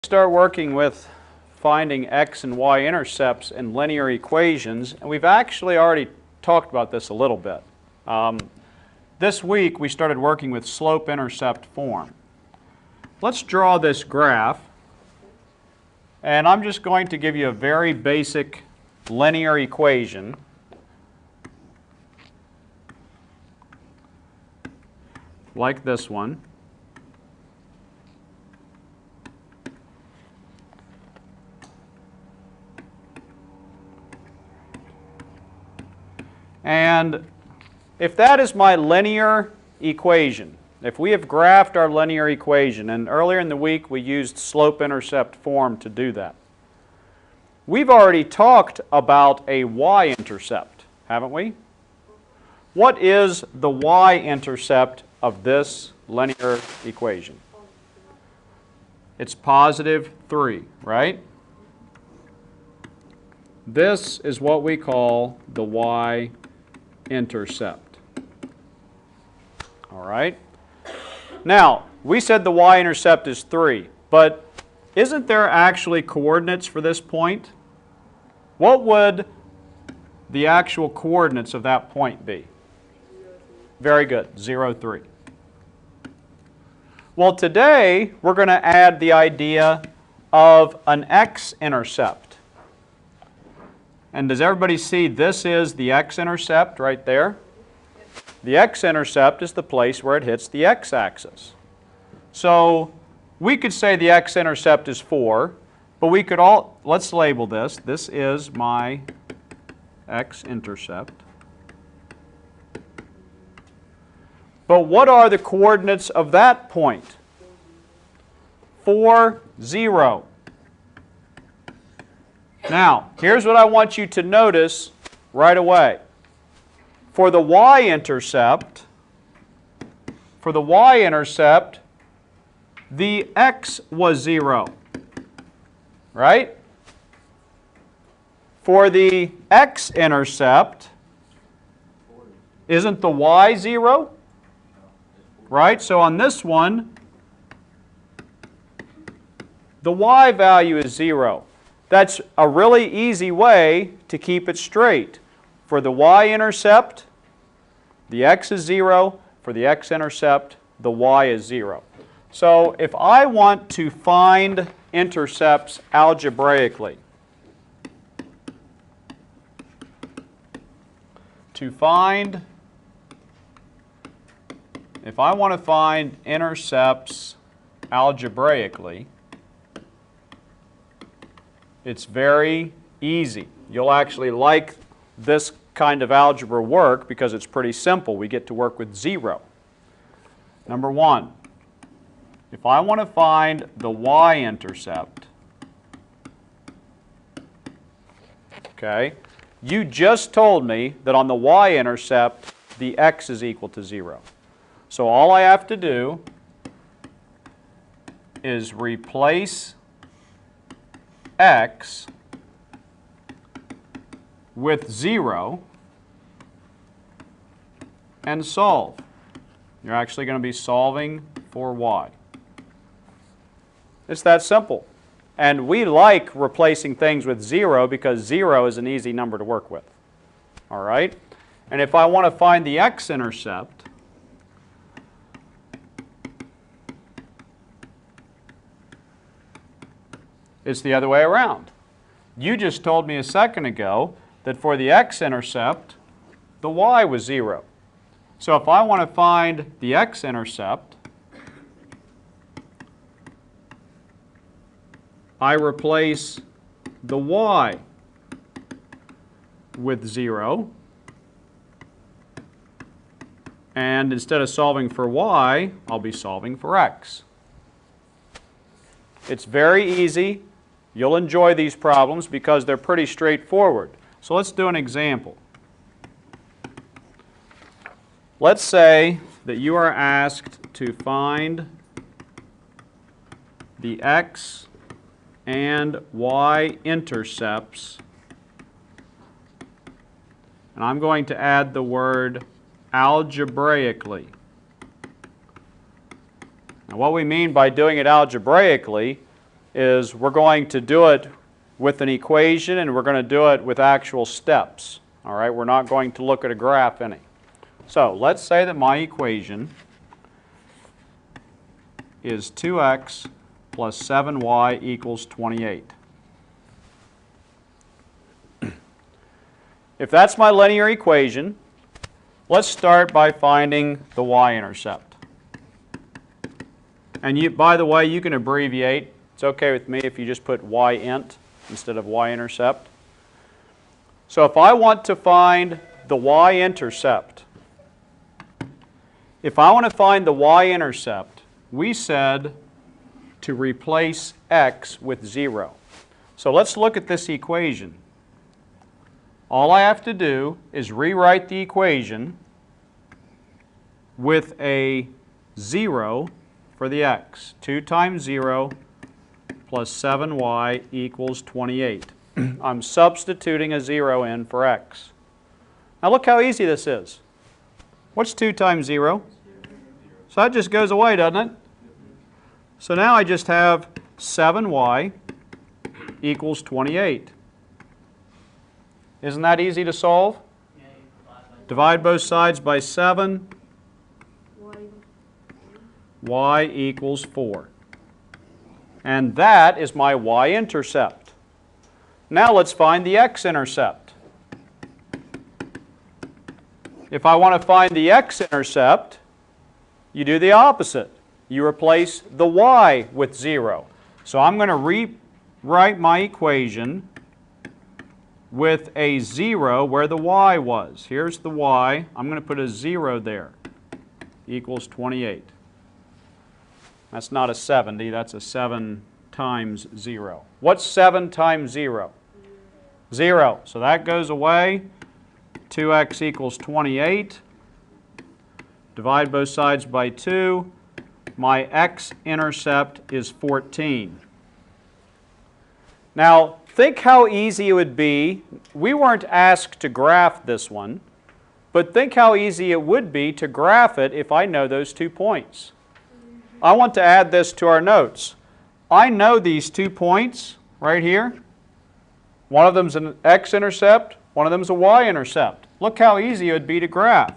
Start working with finding x and y intercepts in linear equations, and we've actually already talked about this a little bit. This week we started working with slope-intercept form. Let's draw this graph, and I'm just going to give you a very basic linear equation like this one. And if that is my linear equation, if we have graphed our linear equation, and earlier in the week we used slope-intercept form to do that, we've already talked about a y-intercept, haven't we? What is the y-intercept of this linear equation? It's positive 3, right? This is what we call the y-intercept. All right? Now, we said the y-intercept is 3, but isn't there actually coordinates for this point? What would the actual coordinates of that point be? Very good, 0, 3. Well, today we're going to add the idea of an x-intercept. And does everybody see this is the x-intercept right there? The x-intercept is the place where it hits the x-axis. So we could say the x-intercept is 4, but we could let's label this. This is my x-intercept. But what are the coordinates of that point? 4, 0. Now, here's what I want you to notice right away. For the y-intercept, the x was 0, right? For the x-intercept, isn't the y 0? Right? So on this one, the y value is 0. That's a really easy way to keep it straight. For the y-intercept, the x is 0. For the x-intercept, the y is 0. So if I want to find intercepts algebraically, if I want to find intercepts algebraically, it's very easy. You'll actually like this kind of algebra work because it's pretty simple. We get to work with 0. Number 1, if I want to find the y-intercept, okay, you just told me that on the y-intercept, the x is equal to 0. So all I have to do is replace x with 0 and solve. You're actually going to be solving for y. It's that simple. And we like replacing things with 0 because 0 is an easy number to work with. All right? And if I want to find the x-intercept, it's the other way around. You just told me a second ago that for the x-intercept, the y was 0. So if I want to find the x-intercept, I replace the y with 0. And instead of solving for y, I'll be solving for x. It's very easy. You'll enjoy these problems because they're pretty straightforward. So let's do an example. Let's say that you are asked to find the x and y intercepts, and I'm going to add the word algebraically. Now, what we mean by doing it algebraically is we're going to do it with an equation, and we're going to do it with actual steps. All right, we're not going to look at a graph any. So let's say that my equation is 2x plus 7y equals 28. If that's my linear equation, let's start by finding the y-intercept. And by the way, you can abbreviate. It's okay with me if you just put y-int instead of y-intercept. So if I want to find the y-intercept, we said to replace x with 0. So let's look at this equation. All I have to do is rewrite the equation with a 0 for the x. 2 times 0 plus 7y equals 28. I'm substituting a 0 in for x. Now look how easy this is. What's 2 times 0? So that just goes away, doesn't it? So now I just have 7y equals 28. Isn't that easy to solve? Divide both sides by 7. Y equals 4. And that is my y-intercept. Now let's find the x-intercept. If I want to find the x-intercept, you do the opposite. You replace the y with 0. So I'm going to rewrite my equation with a 0 where the y was. Here's the y. I'm going to put a 0 there. Equals 28. That's not a 70. That's a 7 times 0. What's 7 times 0? 0. So that goes away. 2x equals 28. Divide both sides by 2. My x-intercept is 14. Now, think how easy it would be. We weren't asked to graph this one, but think how easy it would be to graph it if I know those 2 points. I want to add this to our notes. I know these 2 points right here. One of them is an x-intercept, one of them is a y-intercept. Look how easy it would be to graph.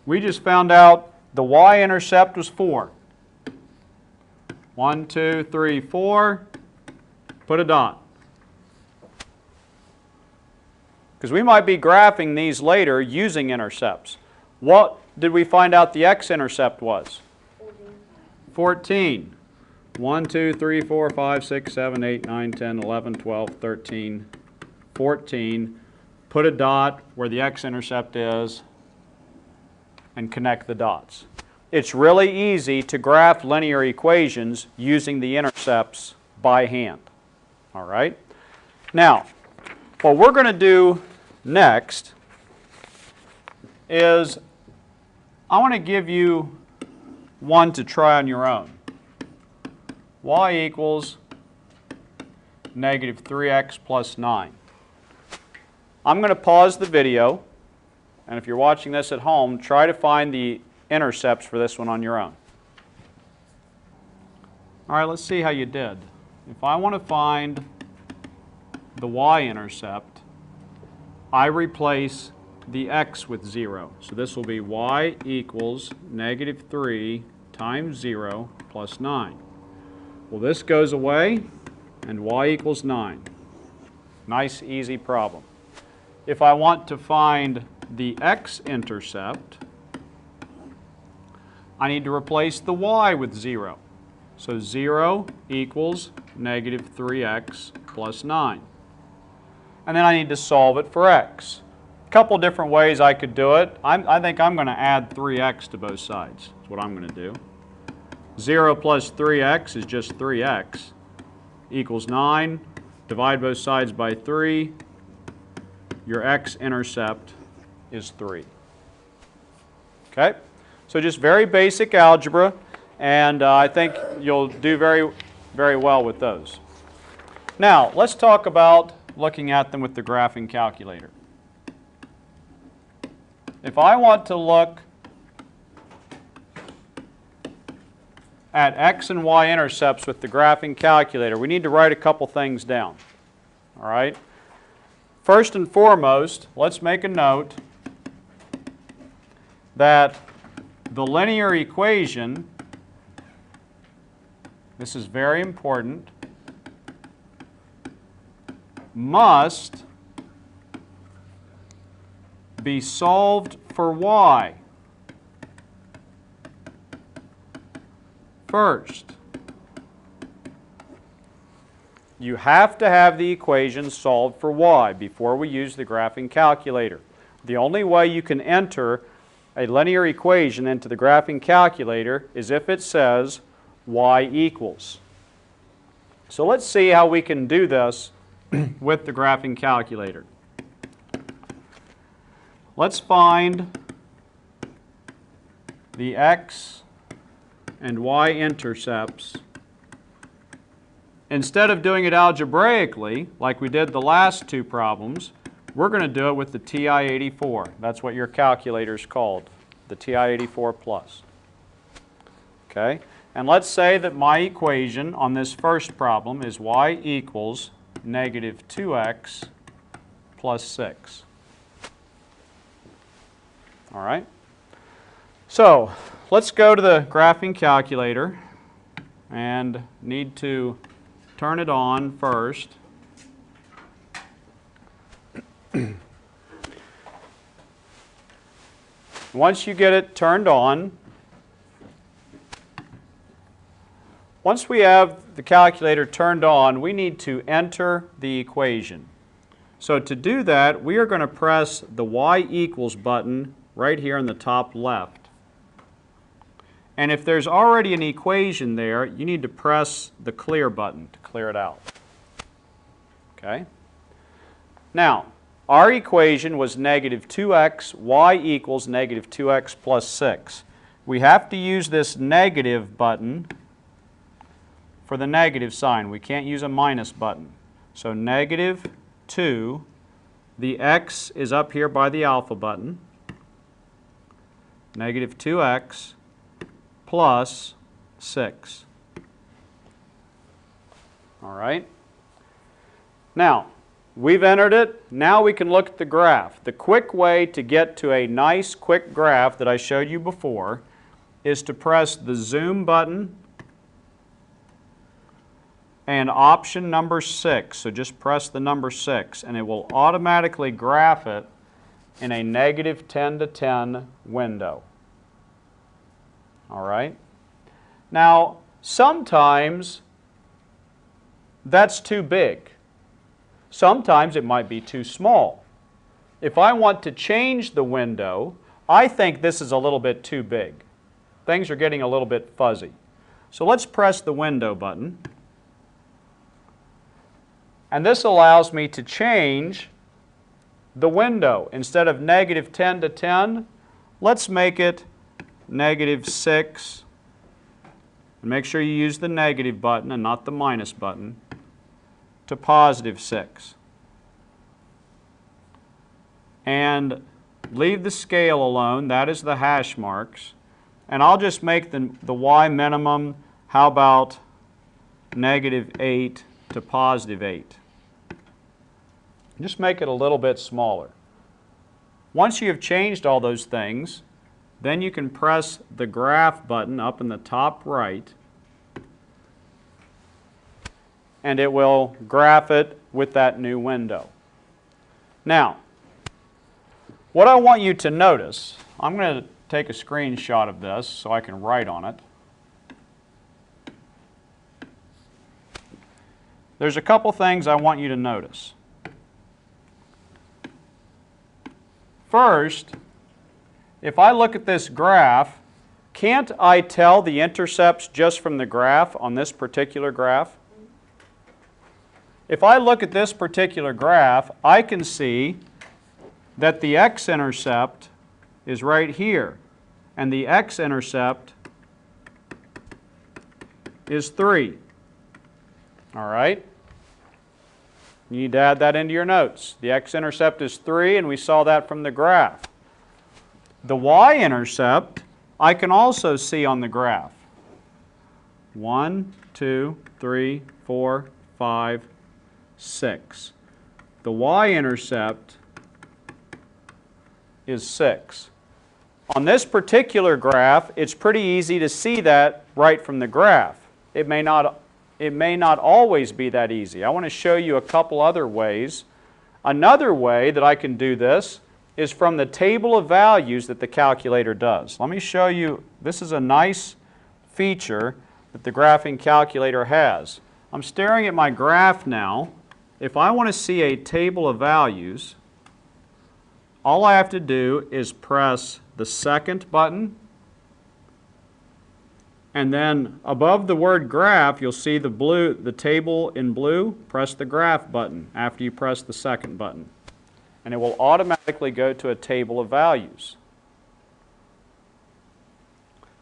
We just found out the y-intercept was 4. 1, 2, 3, 4. Put a dot. Because we might be graphing these later using intercepts. What did we find out the x-intercept was? 14. 1, 2, 3, 4, 5, 6, 7, 8, 9, 10, 11, 12, 13, 14. Put a dot where the x-intercept is and connect the dots. It's really easy to graph linear equations using the intercepts by hand. All right? Now, what we're going to do next is I want to give you one to try on your own. Y equals negative 3x plus 9. I'm going to pause the video, and if you're watching this at home, try to find the intercepts for this one on your own. All right, let's see how you did. If I want to find the y-intercept, I replace the x with 0. So this will be y equals negative 3 times 0 plus 9. Well, this goes away, and y equals 9. Nice, easy problem. If I want to find the x-intercept, I need to replace the y with 0. So 0 equals negative 3x plus 9. And then I need to solve it for x. A couple different ways I could do it. I think I'm going to add 3x to both sides. That's what I'm going to do. 0 plus 3x is just 3x equals 9. Divide both sides by 3. Your x-intercept is 3. Okay? So just very basic algebra, and I think you'll do very, very well with those. Now, let's talk about looking at them with the graphing calculator. If I want to look at x and y intercepts with the graphing calculator, we need to write a couple things down. All right? First and foremost, let's make a note that the linear equation, this is very important, must be solved for y first. You have to have the equation solved for y before we use the graphing calculator. The only way you can enter a linear equation into the graphing calculator is if it says y equals. So let's see how we can do this with the graphing calculator. Let's find the x and y intercepts. Instead of doing it algebraically, like we did the last two problems, we're going to do it with the TI-84. That's what your calculator is called, the TI-84 plus. Okay? And let's say that my equation on this first problem is y equals negative 2x plus 6. All right? So let's go to the graphing calculator and need to turn it on first. Once you get it turned on, once we have the calculator turned on, we need to enter the equation. So to do that, we are going to press the y equals button right here in the top left. And if there's already an equation there, you need to press the clear button to clear it out. Okay? Now, our equation was negative 2x, y equals negative 2x plus 6. We have to use this negative button for the negative sign. We can't use a minus button. So negative 2, the x is up here by the alpha button, negative 2x plus 6. All right? Now, we've entered it. Now we can look at the graph. The quick way to get to a nice quick graph that I showed you before is to press the zoom button and option number 6. So just press the number 6 and it will automatically graph it in a negative 10 to 10 window. All right? Now, sometimes that's too big. Sometimes it might be too small. If I want to change the window, I think this is a little bit too big. Things are getting a little bit fuzzy. So let's press the window button. And this allows me to change the window. Instead of negative 10 to 10, let's make it negative 6. And make sure you use the negative button and not the minus button, to positive 6. And leave the scale alone. That is the hash marks. And I'll just make the y minimum, how about negative 8 to positive 8. Just make it a little bit smaller. Once you have changed all those things, then you can press the graph button up in the top right, and it will graph it with that new window. Now, what I want you to notice, I'm going to take a screenshot of this so I can write on it. There's a couple things I want you to notice. First, if I look at this graph, can't I tell the intercepts just from the graph on this particular graph? If I look at this particular graph, I can see that the x-intercept is right here, and the x-intercept is 3. All right? You need to add that into your notes. The x-intercept is 3, and we saw that from the graph. The y-intercept I can also see on the graph. 1, 2, 3, 4, 5, 6. The y-intercept is 6. On this particular graph, it's pretty easy to see that right from the graph. It may not always be that easy. I want to show you a couple other ways. Another way that I can do this is from the table of values that the calculator does. Let me show you. This is a nice feature that the graphing calculator has. I'm staring at my graph now. If I want to see a table of values, all I have to do is press the second button, and then above the word graph, you'll see the table in blue. Press the graph button after you press the second button, and it will automatically go to a table of values.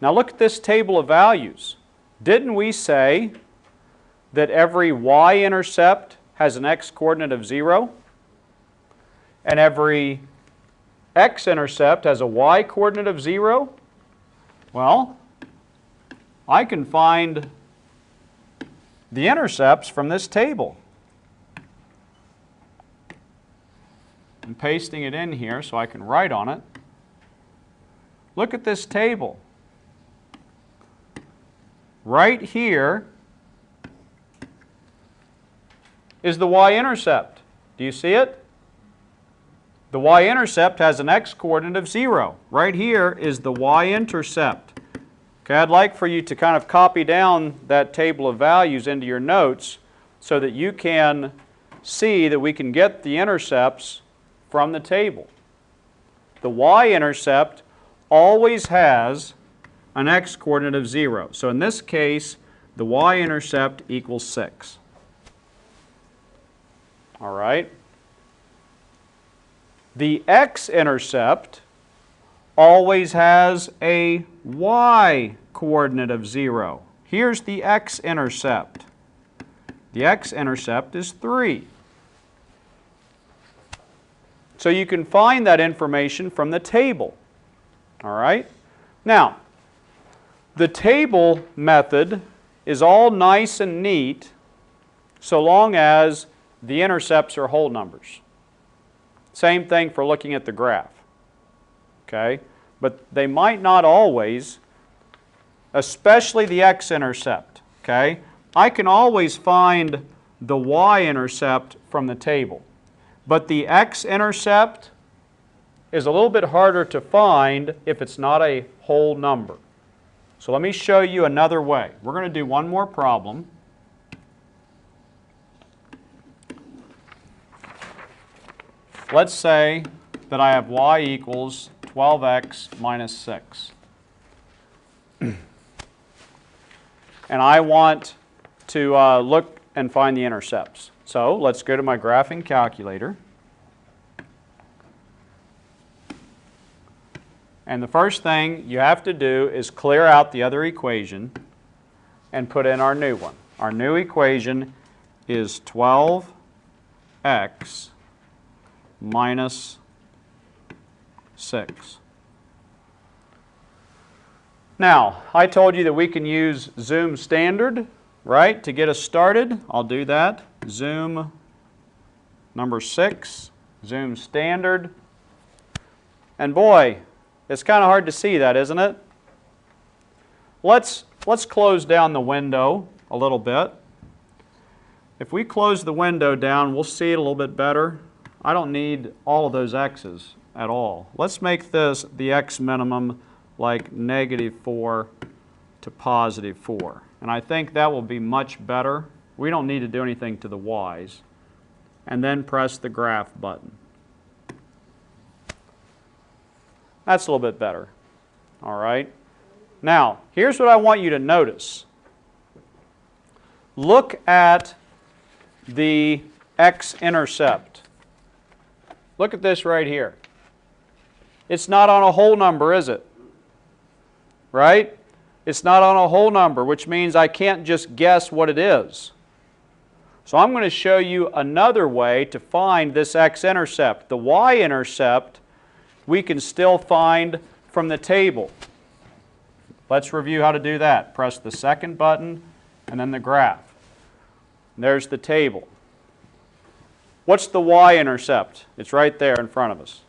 Now look at this table of values. Didn't we say that every y-intercept has an x-coordinate of 0? And every x-intercept has a y-coordinate of 0? Well, I can find the intercepts from this table. I'm pasting it in here so I can write on it. Look at this table. Right here is the y-intercept. Do you see it? The y-intercept has an x-coordinate of 0. Right here is the y-intercept. Okay, I'd like for you to kind of copy down that table of values into your notes so that you can see that we can get the intercepts from the table. The y-intercept always has an x-coordinate of 0. So in this case, the y-intercept equals 6. All right. The x-intercept always has a y-coordinate of 0. Here's the x-intercept. The x-intercept is 3. So you can find that information from the table. All right? Now, the table method is all nice and neat so long as the intercepts are whole numbers. Same thing for looking at the graph. Okay? But they might not always, especially the x-intercept. Okay? I can always find the y-intercept from the table. But the x-intercept is a little bit harder to find if it's not a whole number. So let me show you another way. We're going to do one more problem. Let's say that I have y equals 12x minus 6. And I want to look and find the intercepts. So let's go to my graphing calculator. And the first thing you have to do is clear out the other equation and put in our new one. Our new equation is 12x minus 6. Now, I told you that we can use Zoom Standard, right, to get us started. I'll do that. Zoom number 6, Zoom Standard. And boy, it's kind of hard to see that, isn't it? Let's close down the window a little bit. If we close the window down, we'll see it a little bit better. I don't need all of those x's at all. Let's make this the x minimum like -4 to +4. And I think that will be much better. We don't need to do anything to the y's. And then press the graph button. That's a little bit better. All right. Now, here's what I want you to notice. Look at the x-intercept. Look at this right here. It's not on a whole number, is it? Right? It's not on a whole number, which means I can't just guess what it is. So I'm going to show you another way to find this x-intercept. The y-intercept we can still find from the table. Let's review how to do that. Press the second button and then the graph. There's the table. What's the y-intercept? It's right there in front of us.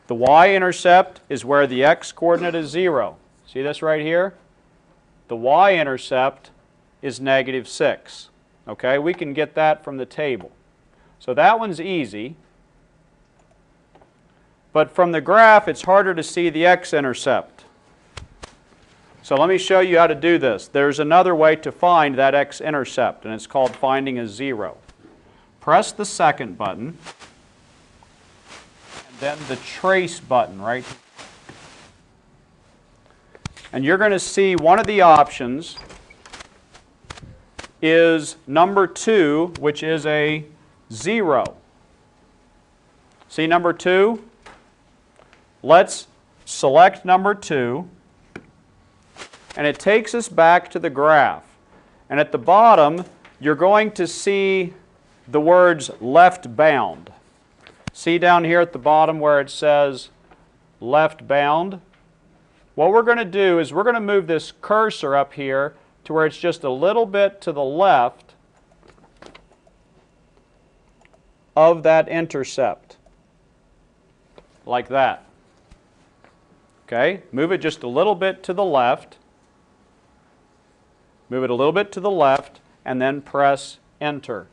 The y-intercept is where the x-coordinate is 0. See this right here? The y-intercept is -6. Okay, we can get that from the table. So that one's easy. But from the graph, it's harder to see the x-intercept. So let me show you how to do this. There's another way to find that x-intercept, and it's called finding a 0. Press the second button, and then the trace button right here. And you're going to see one of the options is number 2, which is a 0. See number 2? Let's select number 2, and it takes us back to the graph. And at the bottom, you're going to see the words left bound. See down here at the bottom where it says left bound? What we're going to do is we're going to move this cursor up here to where it's just a little bit to the left of that intercept, like that. Okay, move it just a little bit to the left, move it a little bit to the left, and then press Enter.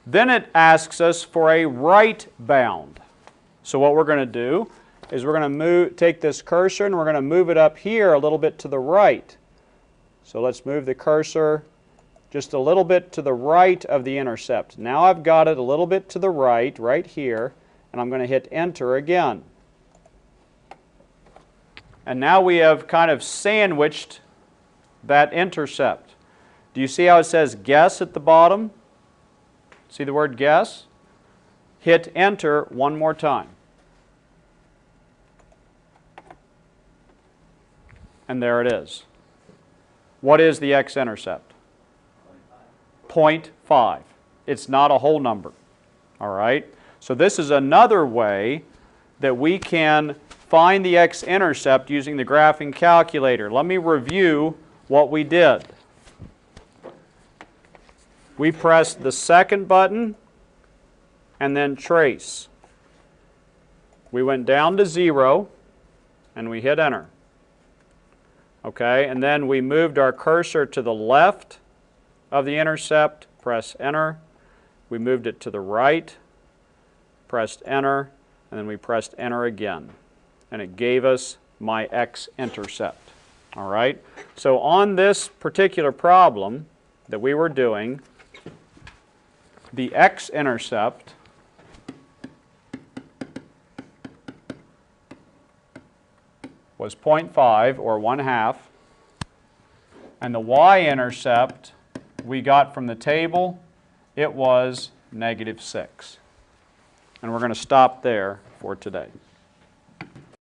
Then it asks us for a right bound. So what we're going to do is we're going to take this cursor and we're going to move it up here a little bit to the right. So let's move the cursor just a little bit to the right of the intercept. Now I've got it a little bit to the right, right here, and I'm going to hit Enter again. And now we have kind of sandwiched that intercept. Do you see how it says guess at the bottom? See the word guess? Hit Enter one more time. And there it is. What is the x-intercept? 0.5. It's not a whole number. All right? So this is another way that we can find the x-intercept using the graphing calculator. Let me review what we did. We pressed the second button and then trace. We went down to 0 and we hit Enter. Okay, and then we moved our cursor to the left of the intercept, press Enter. We moved it to the right, pressed Enter, and then we pressed Enter again. And it gave us my x-intercept. All right, so on this particular problem that we were doing, the x-intercept was 0.5 or 1/2, and the y-intercept we got from the table, it was -6. And we're going to stop there for today.